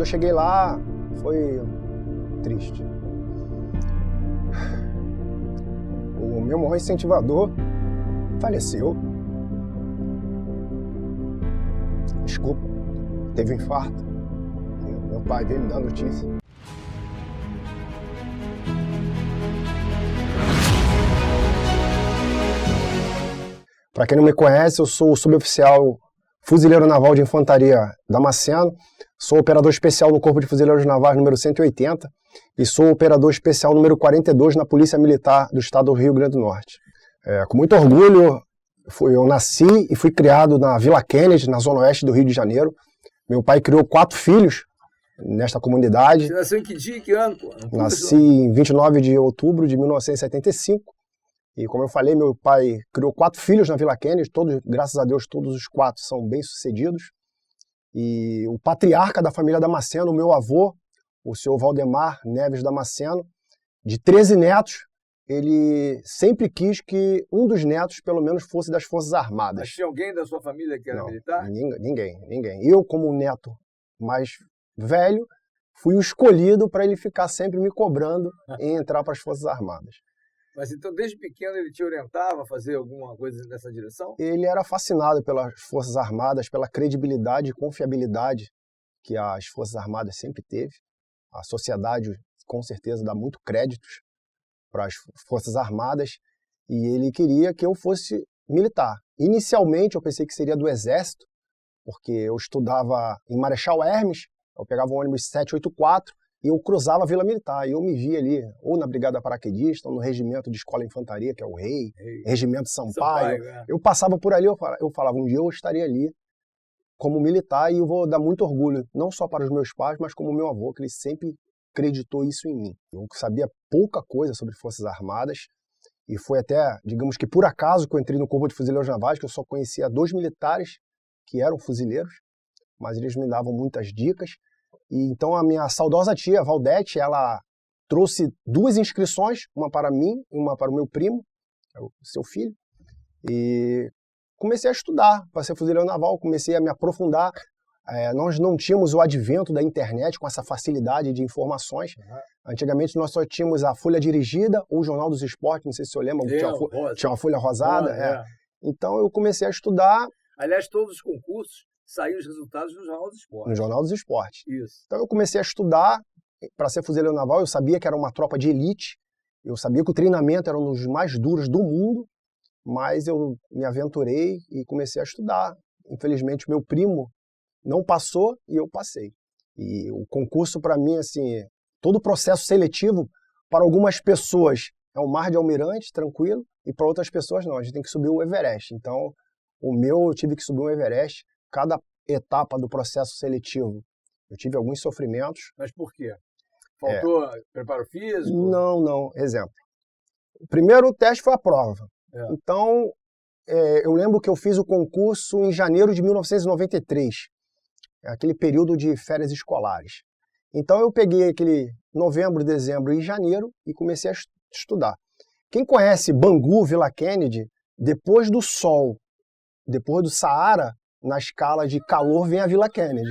eu cheguei lá, foi triste. O meu maior incentivador faleceu. Desculpa, teve um infarto. Meu pai veio me dar notícia. Para quem não me conhece, eu sou o suboficial fuzileiro naval de infantaria Damasceno, sou operador especial no Corpo de Fuzileiros Navais número 180 e sou operador especial número 42 na Polícia Militar do Estado do Rio Grande do Norte. Com muito orgulho, eu nasci e fui criado na Vila Kennedy, na zona oeste do Rio de Janeiro. Meu pai criou 4 filhos nesta comunidade. Você nasceu em que dia e que ano? Nasci em 29 de outubro de 1975. E como eu falei, meu pai criou 4 filhos na Vila Kennedy, todos, graças a Deus, todos os 4 são bem-sucedidos. E o patriarca da família Damasceno, o meu avô, o senhor Valdemar Neves Damasceno, de 13 netos, ele sempre quis que um dos netos, pelo menos, fosse das Forças Armadas. Mas tinha alguém da sua família que era Não, militar? Ninguém. Eu, como neto mais velho, fui o escolhido para ele ficar sempre me cobrando em entrar para as Forças Armadas. Mas então, desde pequeno, ele te orientava a fazer alguma coisa nessa direção? Ele era fascinado pelas Forças Armadas, pela credibilidade e confiabilidade que as Forças Armadas sempre teve. A sociedade, com certeza, dá muito créditos para as Forças Armadas e ele queria que eu fosse militar. Inicialmente, eu pensei que seria do Exército, porque eu estudava em Marechal Hermes, eu pegava o ônibus 784, e eu cruzava a Vila Militar, e eu me via ali, ou na Brigada Paraquedista, ou no Regimento de Escola Infantaria, que é o REI, Regimento Sampaio. Eu passava por ali, eu falava, um dia eu estaria ali como militar, e eu vou dar muito orgulho, não só para os meus pais, mas como meu avô, que ele sempre acreditou isso em mim. Eu sabia pouca coisa sobre Forças Armadas, e foi até, digamos que por acaso, que eu entrei no Corpo de Fuzileiros Navais, que eu só conhecia 2 militares que eram fuzileiros, mas eles me davam muitas dicas. E então a minha saudosa tia, Valdete, ela trouxe 2 inscrições, uma para mim e uma para o meu primo, o seu filho, e comecei a estudar para ser fuzileiro naval, comecei a me aprofundar. Nós não tínhamos o advento da internet com essa facilidade de informações. Antigamente nós só tínhamos a Folha Dirigida ou o Jornal dos Esportes, não sei se você lembra, tinha uma folha rosada. Então eu comecei a estudar. Aliás, todos os concursos saíram os resultados no Jornal dos Esportes. No Jornal dos Esportes. Isso. Então eu comecei a estudar para ser fuzileiro naval, eu sabia que era uma tropa de elite, eu sabia que o treinamento era um dos mais duros do mundo, mas eu me aventurei e comecei a estudar. Infelizmente, meu primo não passou e eu passei. E o concurso, para mim, assim, todo o processo seletivo, para algumas pessoas é um mar de almirante, tranquilo, e para outras pessoas não, a gente tem que subir o Everest. Então, o meu, eu tive que subir o Everest. Cada etapa do processo seletivo, eu tive alguns sofrimentos. Mas por quê? Faltou preparo físico? Não. Exemplo. O primeiro teste foi a prova. Então, eu lembro que eu fiz o concurso em janeiro de 1993. Aquele período de férias escolares. Então, eu peguei aquele novembro, dezembro e janeiro e comecei a estudar. Quem conhece Bangu, Vila Kennedy, depois do sol, depois do Saara, na escala de calor vem a Vila Kennedy.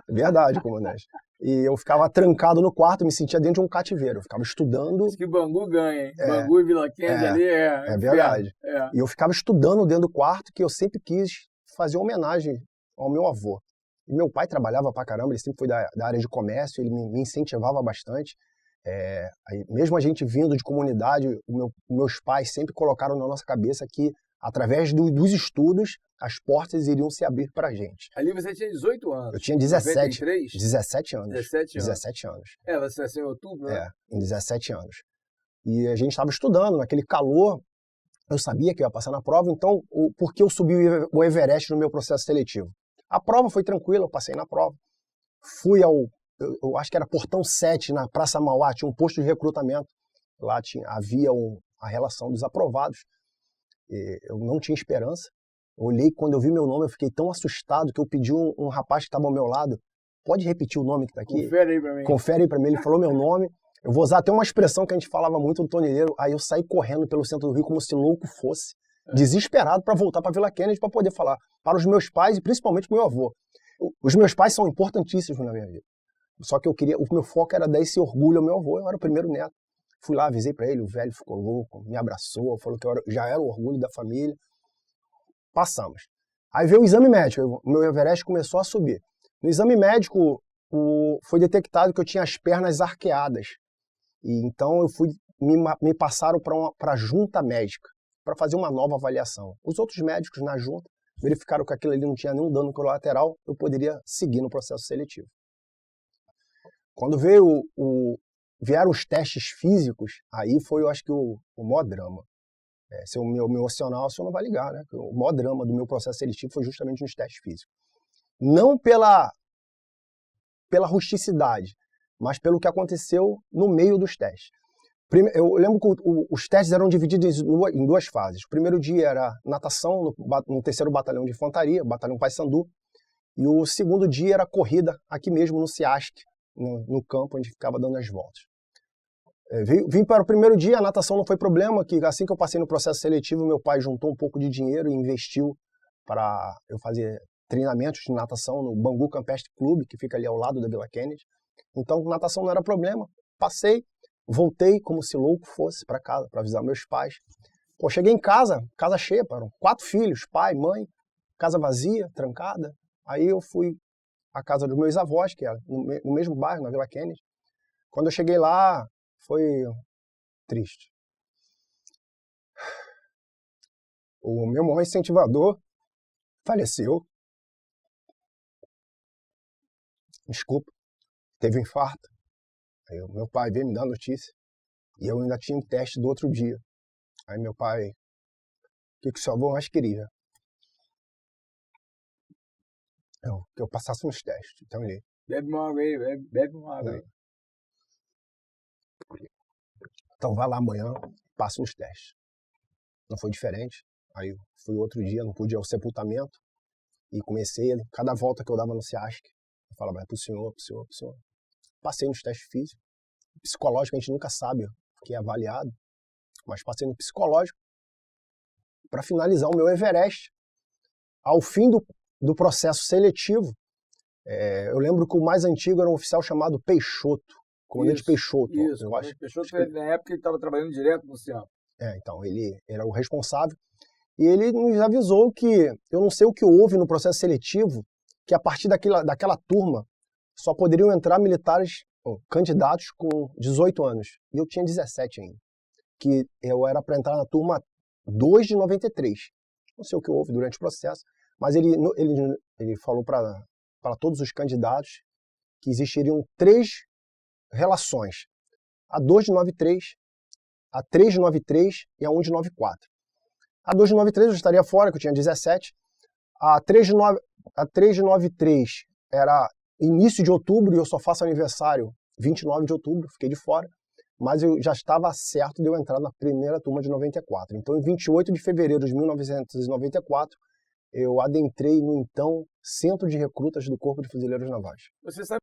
Verdade, comandante. E eu ficava trancado no quarto, me sentia dentro de um cativeiro. Eu ficava estudando. Diz que Bangu ganha, hein? Bangu e Vila Kennedy ali é verdade. E eu ficava estudando dentro do quarto, que eu sempre quis fazer homenagem ao meu avô. E meu pai trabalhava pra caramba, ele sempre foi da área de comércio, ele me incentivava bastante. Mesmo a gente vindo de comunidade, meus pais sempre colocaram na nossa cabeça que, através dos estudos, as portas iriam se abrir para a gente. Ali você tinha 18 anos. Eu tinha 17. 93? 17 anos. 17 anos. Você nasceu em outubro, né? Em 17 anos. E a gente estava estudando, naquele calor, eu sabia que eu ia passar na prova, então por que eu subi o Everest no meu processo seletivo? A prova foi tranquila, eu passei na prova. Fui eu acho que era Portão 7, na Praça Mauá, tinha um posto de recrutamento. Lá havia a relação dos aprovados. Eu não tinha esperança. Olhei, quando eu vi meu nome, eu fiquei tão assustado que eu pedi um rapaz que estava ao meu lado, pode repetir o nome que está aqui? Confere aí para mim. Confere aí para mim, ele falou meu nome. Eu vou usar até uma expressão que a gente falava muito no Toneleiro, aí eu saí correndo pelo centro do Rio como se louco fosse, desesperado para voltar para Vila Kennedy para poder falar para os meus pais e principalmente para o meu avô. Os meus pais são importantíssimos na minha vida. Só que o meu foco era dar esse orgulho ao meu avô, eu era o primeiro neto. Fui lá, avisei para ele, o velho ficou louco, me abraçou, falou que já era o orgulho da família. Passamos. Aí veio o exame médico, o meu Everest começou a subir. No exame médico, foi detectado que eu tinha as pernas arqueadas. E então me passaram para a junta médica, para fazer uma nova avaliação. Os outros médicos na junta verificaram que aquilo ali não tinha nenhum dano colateral, eu poderia seguir no processo seletivo. Quando vieram os testes físicos, aí foi, eu acho que, o maior drama. Se o meu emocional, você não vai ligar, né? O maior drama do meu processo seletivo foi justamente nos testes físicos. Não pela rusticidade, mas pelo que aconteceu no meio dos testes. Eu lembro que os testes eram divididos em duas fases. O primeiro dia era natação no 3º Batalhão de Infantaria, Batalhão Paysandu, e o segundo dia era corrida aqui mesmo no CIASC, no campo onde ficava dando as voltas. Vim para o primeiro dia, a natação não foi problema, que assim que eu passei no processo seletivo, meu pai juntou um pouco de dinheiro e investiu para eu fazer treinamentos de natação no Bangu Campestre Clube, que fica ali ao lado da Vila Kennedy. Então, natação não era problema. Passei, voltei como se louco fosse para casa, para avisar meus pais. Pô, cheguei em casa cheia, 4 filhos, pai, mãe, casa vazia, trancada. Aí eu fui à casa dos meus avós, que era no mesmo bairro, na Vila Kennedy. Quando eu cheguei lá, foi triste. O meu maior incentivador faleceu. Desculpa, teve um infarto. Aí meu pai veio me dar a notícia. E eu ainda tinha um teste do outro dia. Aí meu pai, o que o seu avô mais queria? Que eu passasse nos testes. Então ele... Bebe uma água aí, bebe uma água aí. Então vai lá amanhã, passa nos testes. Não foi diferente. Aí fui outro dia, não pude ir ao sepultamento. E comecei, cada volta que eu dava no CIASC, eu falava, é pro senhor. Passei nos testes físicos. Psicológico a gente nunca sabe o que é avaliado. Mas passei no psicológico para finalizar o meu Everest. Ao fim do processo seletivo, eu lembro que o mais antigo era um oficial chamado Peixoto, comandante Peixoto. Isso, eu acho. Peixoto, na época, ele estava trabalhando direto no CIAP. Então, ele era o responsável. E ele nos avisou que, eu não sei o que houve no processo seletivo, que a partir daquela turma só poderiam entrar militares, candidatos com 18 anos. E eu tinha 17 ainda. Que eu era para entrar na turma 2 de 93. Não sei o que houve durante o processo, mas ele falou para todos os candidatos que existiriam 3 relações. A 2 de 93, a 3 de 93 e a 1 de 94. A 2 de 93 eu estaria fora, que eu tinha 17. A 3 de 93 era início de outubro e eu só faço aniversário 29 de outubro, fiquei de fora. Mas eu já estava certo de eu entrar na primeira turma de 94. Então, em 28 de fevereiro de 1994, eu adentrei no então Centro de Recrutas do Corpo de Fuzileiros Navais. Você sabe